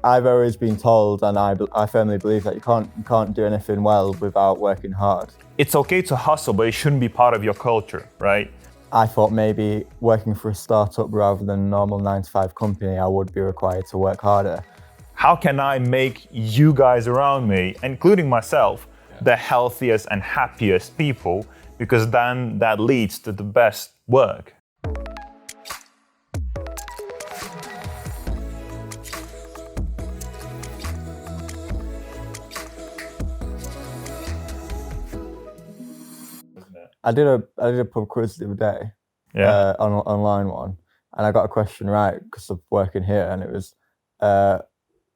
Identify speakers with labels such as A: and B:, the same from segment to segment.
A: I've always been told, and I firmly believe that you can't do anything well without working hard.
B: It's okay to hustle, but it shouldn't be part of your culture, right?
A: I thought maybe working for a startup rather than a normal 9-to-5 company, I would be required to work harder.
B: How can I make you guys around me, including myself, the healthiest and happiest people? Because then that leads to the best work.
A: I did a pub quiz the other day, online one, and I got a question right because of working here, and it was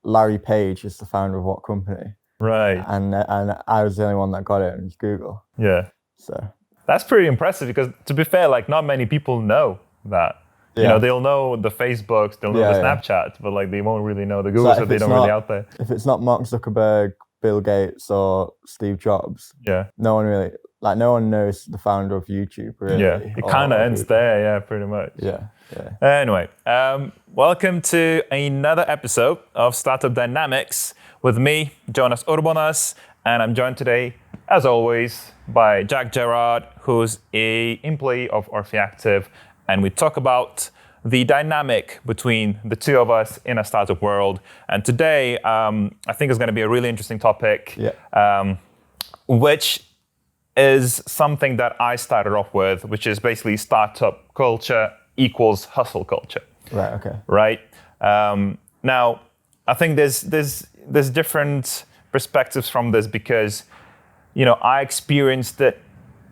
A: Larry Page is the founder of what company?
B: Right.
A: And I was the only one that got it on Google.
B: Yeah.
A: So
B: that's pretty impressive because, to be fair, like not many people know that. Yeah. You know, they'll know the Facebooks, they'll know the Snapchats, but like they won't really know the Googles if they don't really out there.
A: If it's not Mark Zuckerberg, Bill Gates, or Steve Jobs, no one knows the founder of YouTube, really.
B: Yeah, it kind of ends there, pretty much.
A: Yeah.
B: Anyway, welcome to another episode of Startup Dynamics with me, Jonas Urbonas, and I'm joined today, as always, by Jack Gerard, who's an employee of Orfi Active, and we talk about the dynamic between the two of us in a startup world. And today, I think it's going to be a really interesting topic, which is something that I started off with, which is basically startup culture equals hustle culture.
A: Right. Okay.
B: Right. Now, I think there's different perspectives from this because, you know, I experienced it,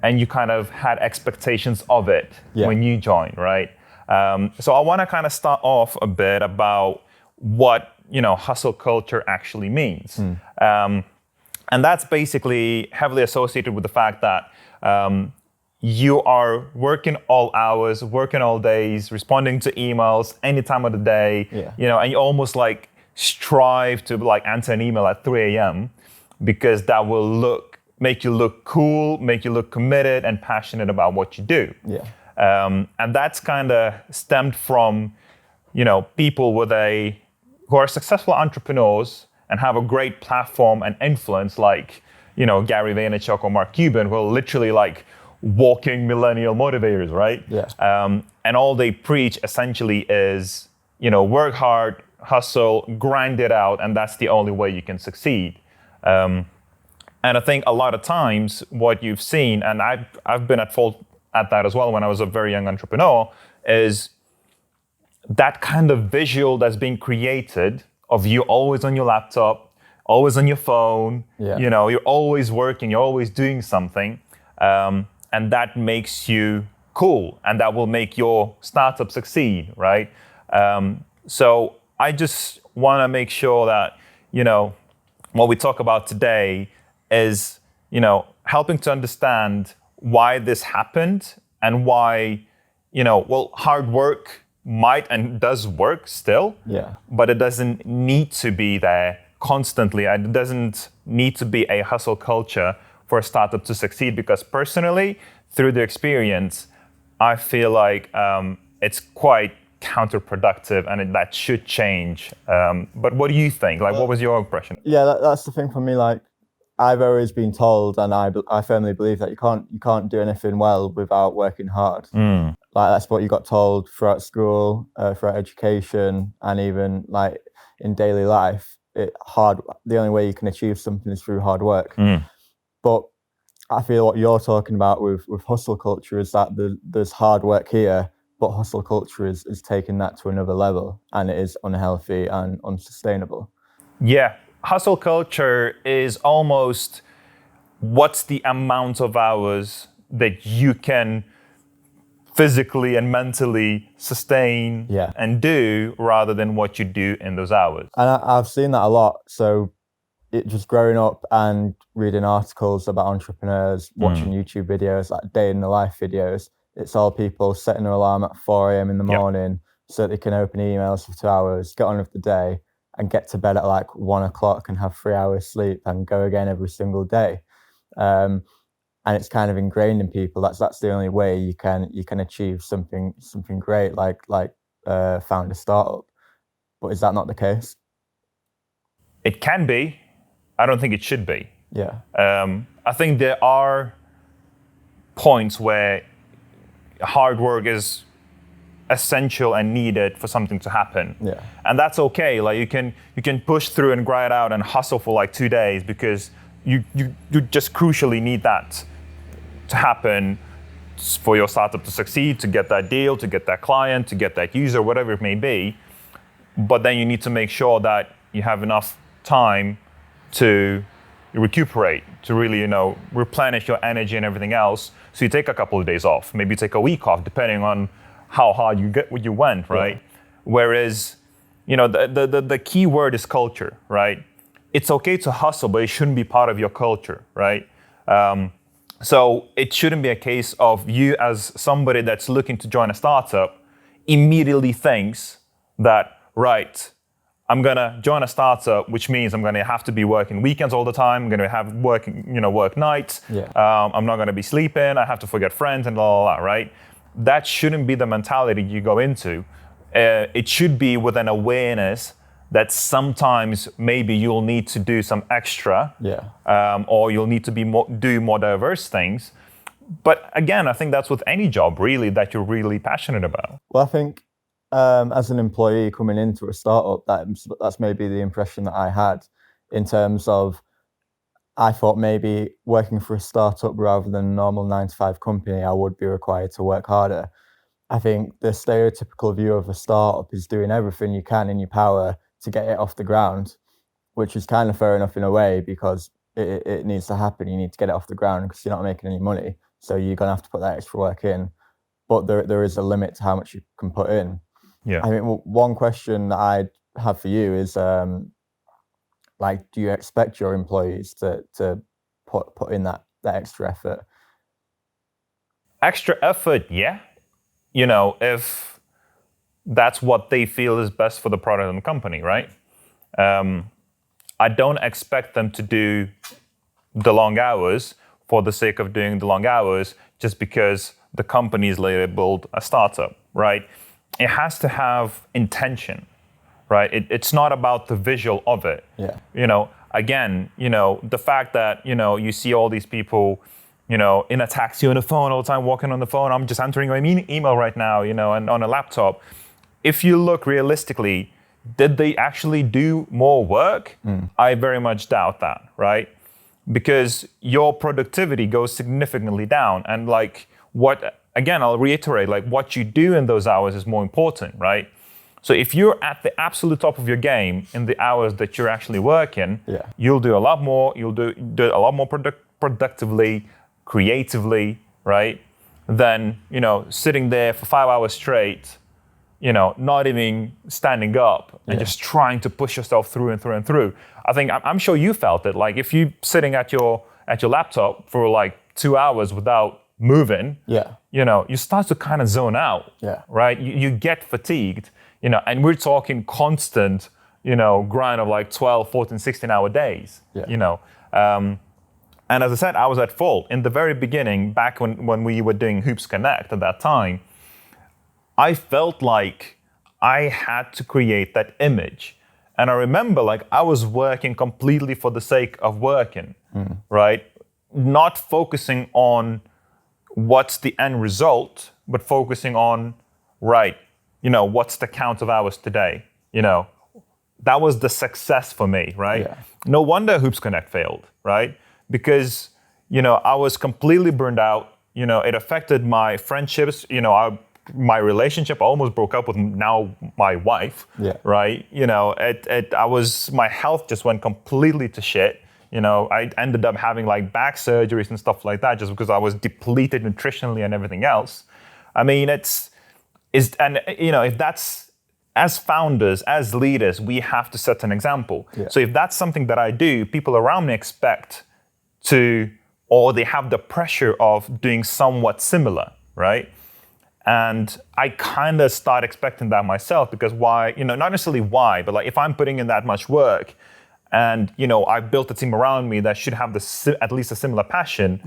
B: and you kind of had expectations of it when you joined, right? So I want to kind of start off a bit about what, you know, hustle culture actually means. And that's basically heavily associated with the fact that you are working all hours, working all days, responding to emails any time of the day, you know, and you almost like strive to like answer an email at 3 a.m. because that will make you look cool, make you look committed and passionate about what you do. And that's kind of stemmed from, you know, people who are successful entrepreneurs and have a great platform and influence, like, you know, Gary Vaynerchuk or Mark Cuban, who are literally like walking millennial motivators, right? And all they preach essentially is, you know, work hard, hustle, grind it out, and that's the only way you can succeed. And I think a lot of times what you've seen, and I've been at fault at that as well when I was a very young entrepreneur, is that kind of visual that's being created of you always on your laptop, always on your phone, you know, you're always working, you're always doing something, and that makes you cool, and that will make your startup succeed, right? So I just want to make sure that, you know, what we talk about today is, you know, helping to understand why this happened and why, you know, well, hard work might and does work still, but it doesn't need to be there constantly. And it doesn't need to be a hustle culture for a startup to succeed, because personally, through the experience, I feel like it's quite counterproductive and that should change. But what do you think? Like, what was your impression?
A: Yeah, that's the thing for me. Like, I've always been told, and I firmly believe that you can't do anything well without working hard. Like, that's what you got told throughout school, throughout education, and even like in daily life. The only way you can achieve something is through hard work. But I feel what you're talking about with hustle culture is that there's hard work here, but hustle culture is taking that to another level, and it is unhealthy and unsustainable.
B: Yeah. Hustle culture is almost what's the amount of hours that you can physically and mentally sustain and do, rather than what you do in those hours.
A: And I've seen that a lot. So just growing up and reading articles about entrepreneurs, watching YouTube videos, like day in the life videos, it's all people setting their alarm at 4 a.m. in the morning so that they can open emails for 2 hours, get on with the day, and get to bed at like 1 o'clock and have 3 hours sleep and go again every single day. And it's kind of ingrained in people. That's the only way you can achieve something great, like found a startup. But is that not the case?
B: It can be. I don't think it should be.
A: Yeah.
B: I think there are points where hard work is essential and needed for something to happen.
A: Yeah.
B: And that's okay. Like you can push through and grind out and hustle for like 2 days because you just crucially need that to happen for your startup to succeed, to get that deal, to get that client, to get that user, whatever it may be. But then you need to make sure that you have enough time to recuperate, to really, replenish your energy and everything else. So you take a couple of days off, maybe you take a week off, depending on how hard you went, right? Yeah. Whereas, the key word is culture, right? It's okay to hustle, but it shouldn't be part of your culture, right? So it shouldn't be a case of you as somebody that's looking to join a startup immediately thinks that, right, I'm gonna join a startup, which means I'm gonna have to be working weekends all the time. I'm gonna have work nights.
A: Yeah.
B: I'm not gonna be sleeping. I have to forget friends and blah, blah, blah, right? That shouldn't be the mentality you go into. It should be with an awareness that sometimes maybe you'll need to do some extra, or you'll need to do more diverse things. But again, I think that's with any job really that you're really passionate about.
A: Well, I think as an employee coming into a startup, that's maybe the impression that I had in terms of I thought maybe working for a startup rather than a normal 9-to-5 company, I would be required to work harder. I think the stereotypical view of a startup is doing everything you can in your power to get it off the ground, which is kind of fair enough in a way because it needs to happen. You need to get it off the ground because you're not making any money. So you're going to have to put that extra work in. But there is a limit to how much you can put in.
B: Yeah.
A: I mean, one question that I'd have for you is, do you expect your employees to put in that extra effort?
B: Extra effort, yeah. If that's what they feel is best for the product and the company, right? I don't expect them to do the long hours for the sake of doing the long hours just because the company is labeled a startup, right? It has to have intention, right? It's not about the visual of it.
A: Yeah.
B: Again, the fact that, you see all these people, in a taxi on the phone all the time, walking on the phone. I'm just entering my email right now, and on a laptop. If you look realistically, did they actually do more work? I very much doubt that, right? Because your productivity goes significantly down. And again, I'll reiterate, what you do in those hours is more important, right? So if you're at the absolute top of your game in the hours that you're actually working, you'll do a lot more, you'll do a lot more productively, creatively, right? Than, sitting there for 5 hours straight, not even standing up and just trying to push yourself through and through and through. I'm sure you felt it. Like if you sitting at your laptop for 2 hours without moving, you start to kind of zone out, right? You get fatigued, and we're talking constant, grind of 12, 14, 16-hour days, And as I said, I was at fault. In the very beginning, back when we were doing Hoops Connect at that time, I felt like I had to create that image. And I remember I was working completely for the sake of working, right? Not focusing on what's the end result, but focusing on, right, what's the count of hours today? That was the success for me, right?
A: Yeah.
B: No wonder Hoops Connect failed, right? Because, I was completely burned out. It affected my friendships. My relationship, I almost broke up with now my wife, right? My health just went completely to shit. I ended up having back surgeries and stuff like that just because I was depleted nutritionally and everything else. I mean, if that's, as founders, as leaders, we have to set an example. Yeah. So if that's something that I do, people around me expect or they have the pressure of doing somewhat similar, right? And I kind of start expecting that myself because why, not necessarily why, but if I'm putting in that much work and, I've built a team around me that should have at least a similar passion,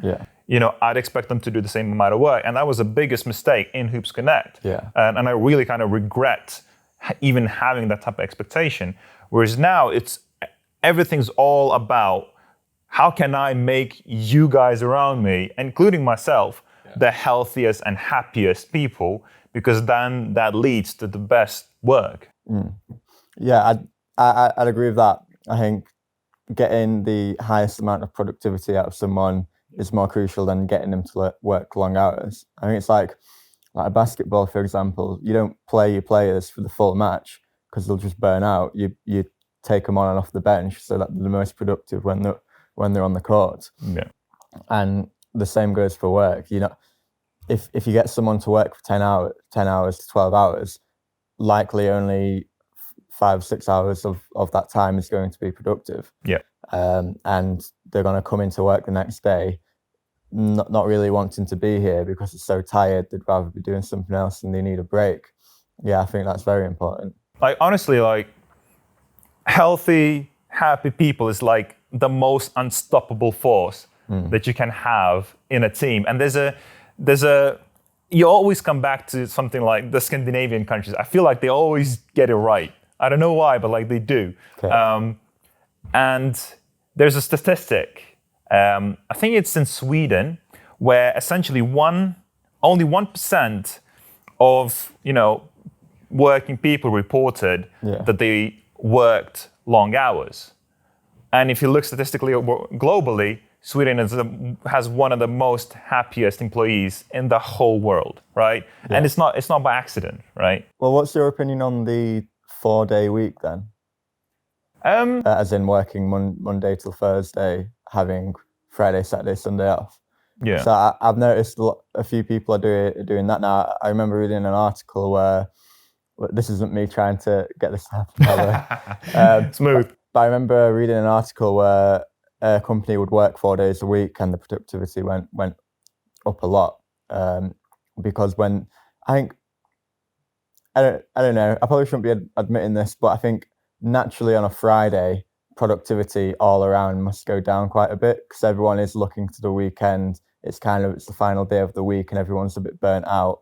B: I'd expect them to do the same amount of work. And that was the biggest mistake in Hoops Connect.
A: Yeah.
B: And I really kind of regret even having that type of expectation. Whereas now it's everything's all about how can I make you guys around me, including myself, the healthiest and happiest people, because then that leads to the best work.
A: Yeah, I'd agree with that. I think getting the highest amount of productivity out of someone is more crucial than getting them to work long hours. I think it's like a basketball, for example. You don't play your players for the full match because they'll just burn out. You take them on and off the bench so that they're the most productive when they're on the court.
B: Yeah.
A: And the same goes for work. You know, if you get someone to work for 10 hours to 12 hours, likely only 5-6 hours of that time is going to be productive.
B: Yeah.
A: And they're going to come into work the next day not really wanting to be here because they're so tired, they'd rather be doing something else and they need a break. Yeah, I think that's very important.
B: Like, honestly, like, healthy, happy people is like the most unstoppable force that you can have in a team. And you always come back to something like the Scandinavian countries. I feel like they always get it right. I don't know why, but like they do.
A: Okay.
B: And there's a statistic, I think it's in Sweden, where essentially only 1% of, working people reported that they worked long hours. And if you look statistically globally, Sweden has one of the most happiest employees in the whole world, right? Yeah. And it's not by accident, right?
A: Well, what's your opinion on the 4-day week then? As in working Monday till Thursday, having Friday, Saturday, Sunday off.
B: Yeah.
A: So I've noticed a few people are doing that now. I remember reading an article where, this isn't me trying to get this to happen, by the way.
B: Smooth.
A: But I remember reading an article where a company would work 4 days a week and the productivity went up a lot. Because when I don't know, I probably shouldn't be admitting this, but I think naturally on a Friday, productivity all around must go down quite a bit because everyone is looking to the weekend. It's the final day of the week and everyone's a bit burnt out.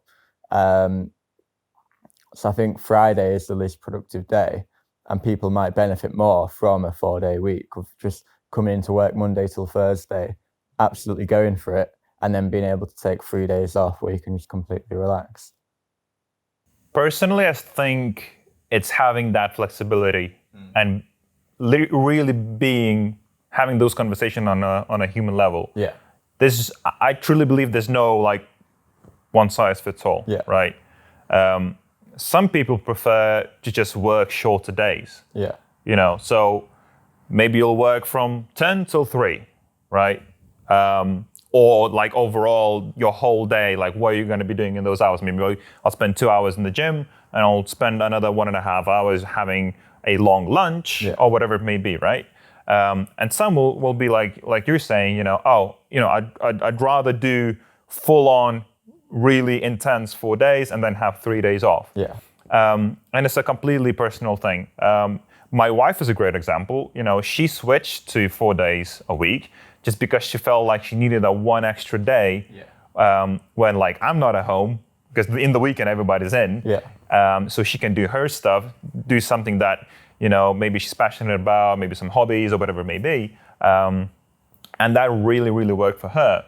A: So I think Friday is the least productive day and people might benefit more from a 4-day week of just coming into work Monday till Thursday, absolutely going for it, and then being able to take 3 days off where you can just completely relax.
B: Personally, I think it's having that flexibility and really having those conversations on a human level.
A: Yeah.
B: I truly believe there's no like one size fits all.
A: Yeah.
B: Right. Some people prefer to just work shorter days.
A: Yeah.
B: So maybe you'll work from 10 till 3, right? Or like overall your whole day, like what are you going to be doing in those hours? Maybe I'll spend 2 hours in the gym and I'll spend another 1.5 hours having a long lunch or whatever it may be, right? And some will be like you're saying, I'd rather do full on, really intense 4 days and then have 3 days off.
A: Yeah.
B: And it's a completely personal thing. My wife is a great example. She switched to 4 days a week just because she felt like she needed that one extra day when like I'm not at home because in the weekend everybody's in.
A: Yeah.
B: So she can do her stuff, do something that, maybe she's passionate about, maybe some hobbies or whatever it may be. And that really, really worked for her.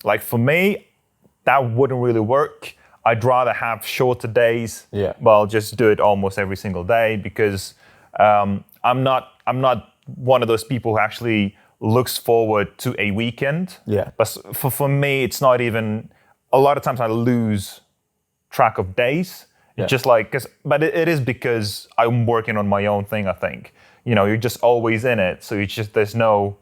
B: Like for me, that wouldn't really work. I'd rather have shorter days.
A: Yeah.
B: Well, just do it almost every single day because I'm not one of those people who actually looks forward to a weekend.
A: Yeah.
B: But for me, it's not even. A lot of times I lose track of days. It's just like, but it is because I'm working on my own thing. I think you're just always in it, so there's no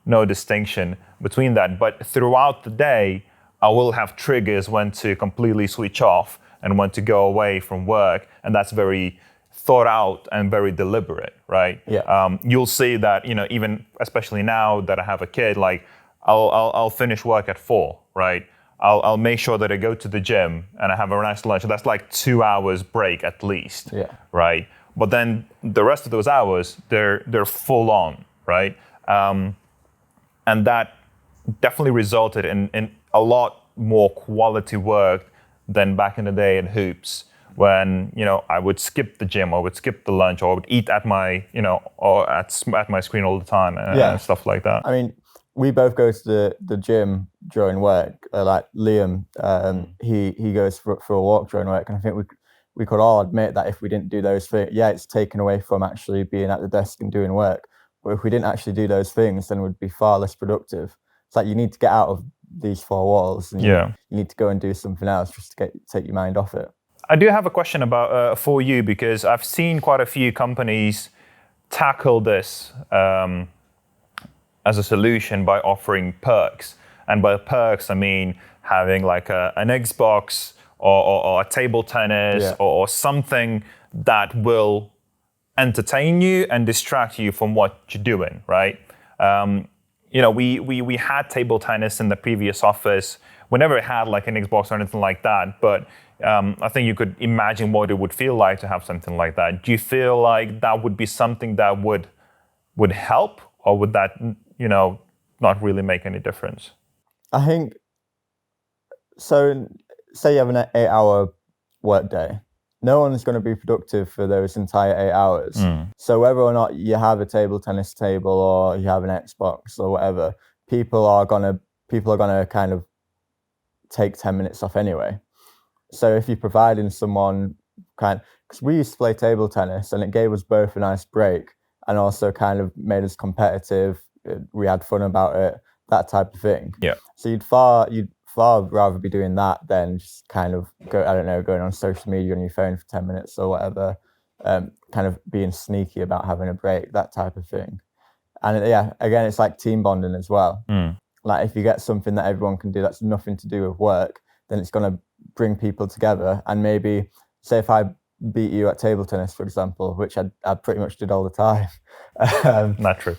B: distinction between that. But throughout the day, I will have triggers when to completely switch off and when to go away from work, and that's very thought out and very deliberate, right?
A: Yeah.
B: You'll see that even especially now that I have a kid, like I'll finish work at 4, right? I'll make sure that I go to the gym and I have a nice lunch. That's like 2 hours break at least, right? But then the rest of those hours, they're full on, right? And that definitely resulted in a lot more quality work than back in the day in hoops, when, I would skip the gym, or would skip the lunch, or would eat at my, or at my screen all the time, and stuff like that.
A: I mean, we both go to the gym during work. Like Liam, he goes for a walk during work, and I think we could all admit that if we didn't do those things, it's taken away from actually being at the desk and doing work. But if we didn't actually do those things, then we'd be far less productive. It's like you need to get out of these four walls, and you need to go and do something else just to take your mind off it.
B: I do have a question about for you, because I've seen quite a few companies tackle this as a solution by offering perks. And by perks, I mean having like an Xbox or a table tennis or something that will entertain you and distract you from what you're doing, right? We had table tennis in the previous office. We never had like an Xbox or anything like that, but I think you could imagine what it would feel like to have something like that. Do you feel like that would be something that would help, or would that, not really make any difference?
A: I think, so say you have an 8-hour work day, no one's going to be productive for those entire 8 hours. So whether or not you have a table tennis table or you have an Xbox or whatever, people are gonna kind of take 10 minutes off anyway. So if you're providing someone because we used to play table tennis, and it gave us both a nice break and also kind of made us competitive. We had fun about it, that type of thing.
B: Yeah.
A: So you'd far rather be doing that than just kind of going on social media on your phone for 10 minutes or whatever, kind of being sneaky about having a break, that type of thing. And again, it's like team bonding as well. Like if you get something that everyone can do that's nothing to do with work, then it's going to bring people together. And maybe, say if I beat you at table tennis, for example, which I pretty much did all the time.
B: Not true.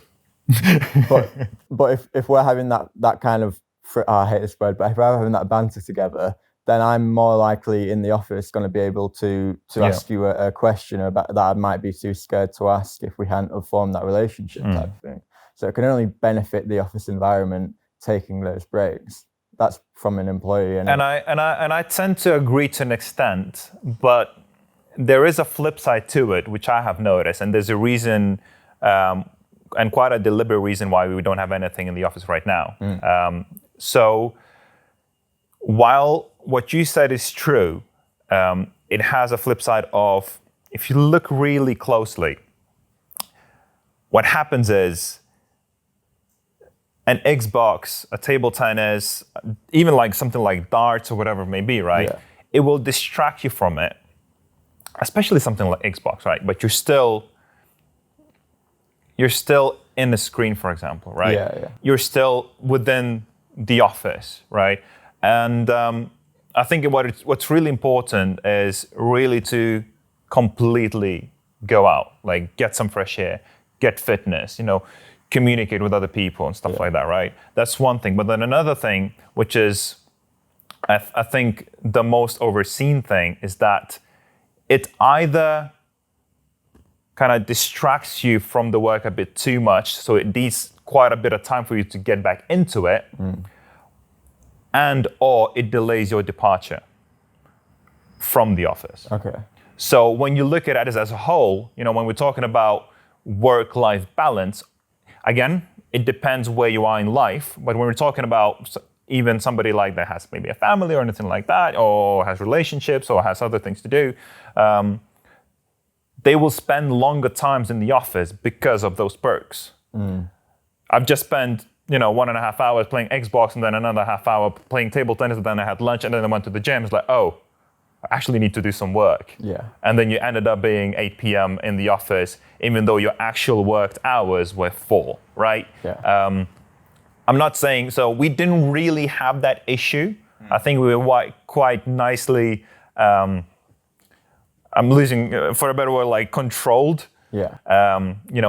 A: but if we're having that kind of, I hate this word, but if we're having that banter together, then I'm more likely in the office going to be able to ask you a question about that I might be too scared to ask if we hadn't have formed that relationship type of thing. So it can only benefit the office environment taking those breaks. That's from an employee. And
B: I tend to agree to an extent, but there is a flip side to it, which I have noticed, and there's a reason, and quite a deliberate reason why we don't have anything in the office right now. So while what you said is true, it has a flip side of, if you look really closely, what happens is an Xbox, a table tennis, even like something like darts or whatever it may be, right? Yeah. It will distract you from it, especially something like Xbox, right? But you're still in the screen, for example, right?
A: Yeah.
B: You're still within the office, right? And I think what's really important is really to completely go out, like get some fresh air, get fitness, communicate with other people and stuff like that, right? That's one thing. But then another thing, which is, I think the most overseen thing, is that it either kind of distracts you from the work a bit too much, so it needs quite a bit of time for you to get back into it, and or it delays your departure from the office.
A: Okay.
B: So when you look at it as a whole, when we're talking about work-life balance, again, it depends where you are in life, but when we're talking about even somebody like that has maybe a family or anything like that, or has relationships or has other things to do, they will spend longer times in the office because of those perks. I've just spent 1.5 hours playing Xbox, and then another half hour playing table tennis, and then I had lunch, and then I went to the gym. It's like, oh, I actually need to do some work.
A: Yeah.
B: And then you ended up being 8 p.m. in the office, even though your actual worked hours were 4, right?
A: Yeah.
B: I'm not saying, so we didn't really have that issue. I think we were quite nicely, I'm losing, for a better word, like controlled.
A: Yeah.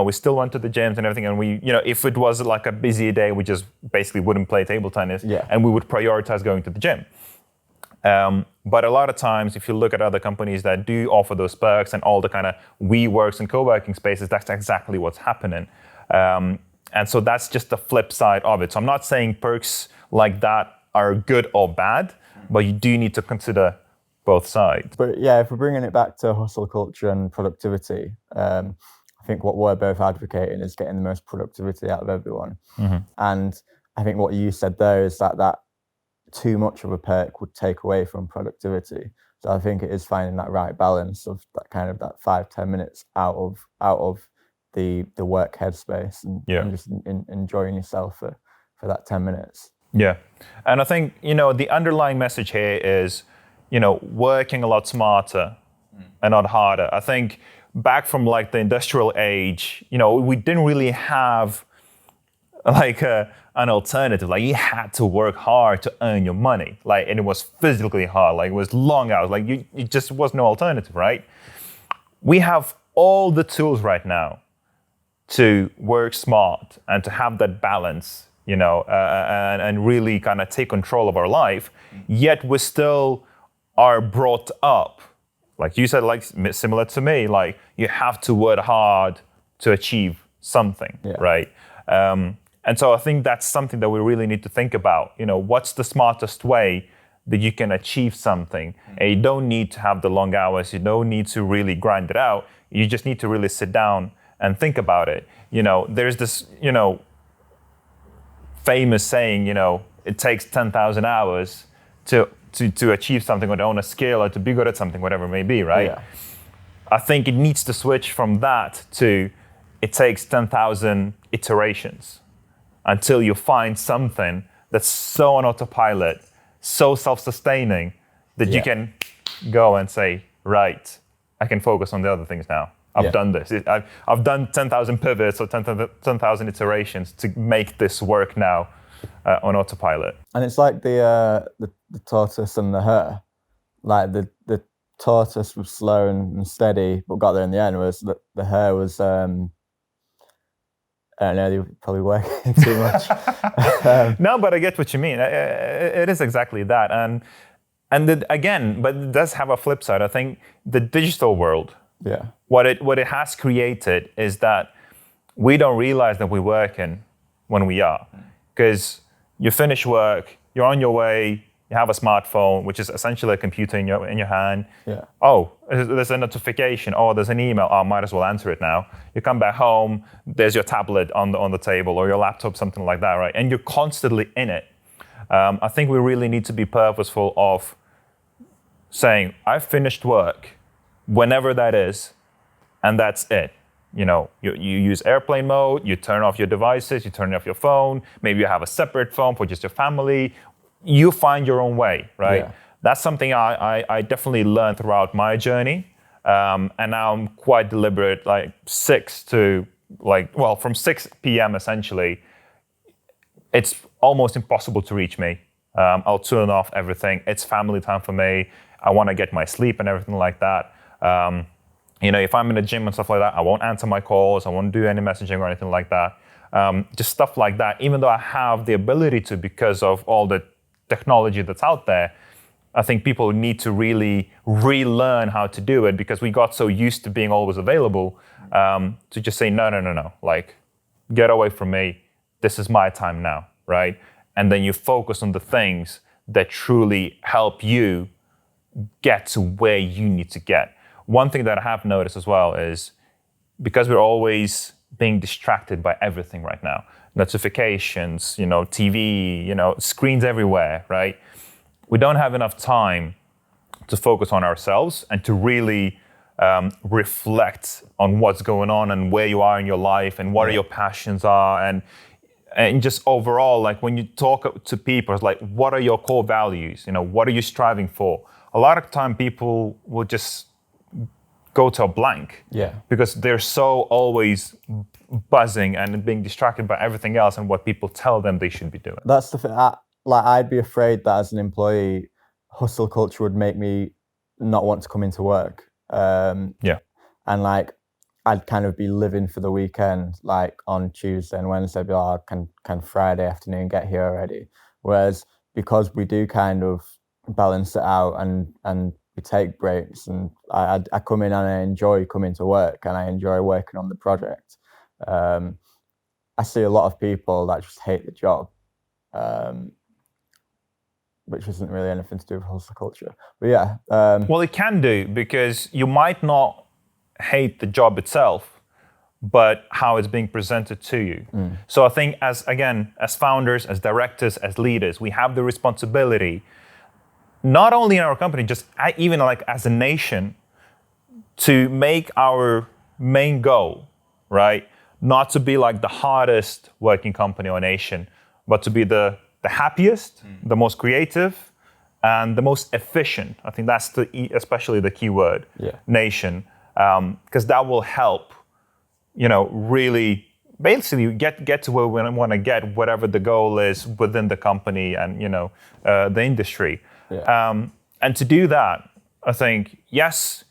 B: We still went to the gyms and everything, and we, if it was like a busy day, we just basically wouldn't play table tennis, and we would prioritize going to the gym. But a lot of times, if you look at other companies that do offer those perks and all the kind of WeWorks and co-working spaces, that's exactly what's happening. And so that's just the flip side of it. So I'm not saying perks like that are good or bad, but you do need to consider both sides.
A: But yeah, if we're bringing it back to hustle culture and productivity, I think what we're both advocating is getting the most productivity out of everyone. And I think what you said there is that too much of a perk would take away from productivity. So I think it is finding that right balance of that kind of that 5-10 minutes out of the work headspace and just enjoying yourself for that 10 minutes.
B: Yeah. And I think, the underlying message here is, working a lot smarter and not harder. I think back from like the industrial age, we didn't really have like an alternative. Like you had to work hard to earn your money. Like, and it was physically hard. Like it was long hours. Like it just was no alternative, right? We have all the tools right now to work smart and to have that balance, and really kind of take control of our life. Yet we still are brought up, like you said, like similar to me, like you have to work hard to achieve something, right? And so I think that's something that we really need to think about. What's the smartest way that you can achieve something? And you don't need to have the long hours. You don't need to really grind it out. You just need to really sit down and think about it. There's this, famous saying, it takes 10,000 hours to achieve something or to own a skill or to be good at something, whatever it may be, right?
A: Yeah.
B: I think it needs to switch from that to it takes 10,000 iterations until you find something that's so on autopilot, so self-sustaining that you can go and say, right, I can focus on the other things now. I've done this. I've done 10,000 pivots or 10,000 iterations to make this work now on autopilot.
A: And it's like the tortoise and the hare. Like the tortoise was slow and steady, but got there in the end. Whereas the hare was, I don't know, they were probably working too much.
B: No, but I get what you mean. It is exactly that. But it does have a flip side. I think the digital world, what it has created is that we don't realize that we're working when we are. Because you finish work, you're on your way, you have a smartphone, which is essentially a computer in your hand.
A: Yeah.
B: Oh, there's a notification. Oh, there's an email. Oh, I might as well answer it now. You come back home, there's your tablet on the table or your laptop, something like that, right? And you're constantly in it. I think we really need to be purposeful of saying, I've finished work, whenever that is, and that's it. You use airplane mode, you turn off your devices, you turn off your phone, maybe you have a separate phone for just your family. You find your own way, right? Yeah. That's something I definitely learned throughout my journey. And now I'm quite deliberate, like from 6 p.m. essentially, it's almost impossible to reach me. I'll turn off everything. It's family time for me. I want to get my sleep and everything like that. If I'm in the gym and stuff like that, I won't answer my calls. I won't do any messaging or anything like that. Just stuff like that, even though I have the ability to because of all the technology that's out there. I think people need to really relearn how to do it because we got so used to being always available to just say, no, like, get away from me. This is my time now, right? And then you focus on the things that truly help you get to where you need to get. One thing that I have noticed as well is because we're always being distracted by everything right now, notifications, TV, screens everywhere, right? We don't have enough time to focus on ourselves and to really reflect on what's going on and where you are in your life and what your passions are and just overall, like when you talk to people, it's like, what are your core values? What are you striving for? A lot of time people will just go to a blank because they're so always buzzing and being distracted by everything else and what people tell them they should be doing.
A: That's the thing. I'd be afraid that as an employee, hustle culture would make me not want to come into work. And like, I'd kind of be living for the weekend, like on Tuesday and Wednesday, I'd be like, can Friday afternoon get here already? Whereas because we do kind of balance it out and we take breaks, and I come in and I enjoy coming to work and I enjoy working on the project. I see a lot of people that just hate the job. which isn't really anything to do with hustle culture. But yeah.
B: Well, it can do, because you might not hate the job itself, but how it's being presented to you. So I think as founders, as directors, as leaders, we have the responsibility, not only in our company, just even like as a nation, to make our main goal, right, not to be like the hardest working company or nation, but to be the happiest, the most creative, and the most efficient. I think that's especially the key word, nation, because that will help, really basically get to where we want to get, whatever the goal is within the company and, the industry. Yeah. And to do that, I think, yes,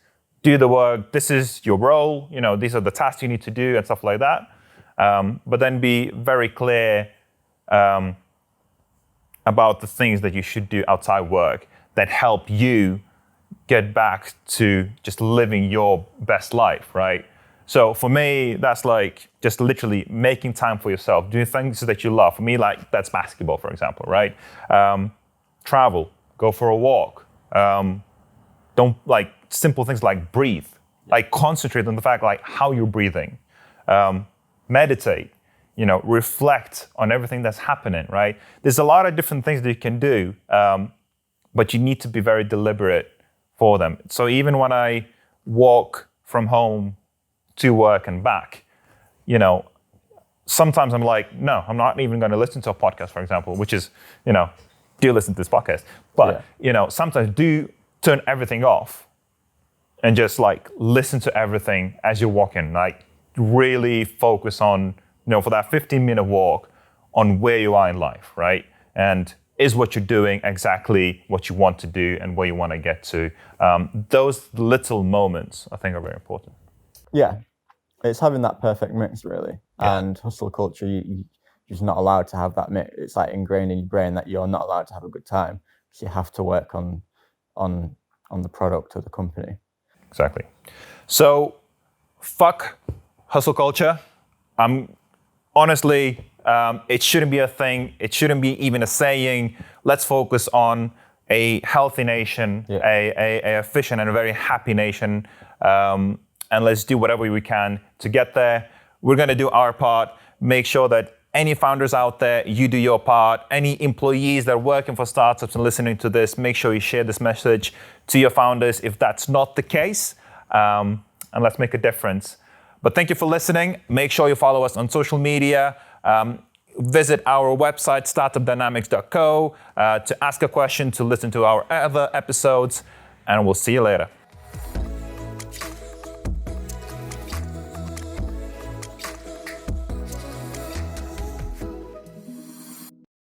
B: do the work. This is your role. These are the tasks you need to do and stuff like that. But then be very clear about the things that you should do outside work that help you get back to just living your best life, right? So for me, that's like just literally making time for yourself, doing things that you love. For me, like that's basketball, for example, right? Travel, go for a walk. Don't like simple things like breathe, like concentrate on the fact like how you're breathing. Meditate, reflect on everything that's happening, right? There's a lot of different things that you can do, but you need to be very deliberate for them. So even when I walk from home to work and back, sometimes I'm like, no, I'm not even going to listen to a podcast, for example, which is, do listen to this podcast. But, sometimes do turn everything off and just like listen to everything as you're walking, like really focus on, for that 15-minute walk on where you are in life, right? And is what you're doing exactly what you want to do and where you want to get to? Those little moments, I think, are very important.
A: Yeah, it's having that perfect mix, really. Yeah. And hustle culture, you're just not allowed to have that mix. It's like ingrained in your brain that you're not allowed to have a good time. So you have to work on the product of the company.
B: Exactly. So, fuck hustle culture. Honestly, it shouldn't be a thing. It shouldn't be even a saying. Let's focus on a healthy nation, a efficient and a very happy nation, and let's do whatever we can to get there. We're going to do our part. Make sure that any founders out there, you do your part. Any employees that are working for startups and listening to this, make sure you share this message to your founders if that's not the case, and let's make a difference. But thank you for listening. Make sure you follow us on social media. Visit our website, startupdynamics.co, to ask a question, to listen to our other episodes, and we'll see you later.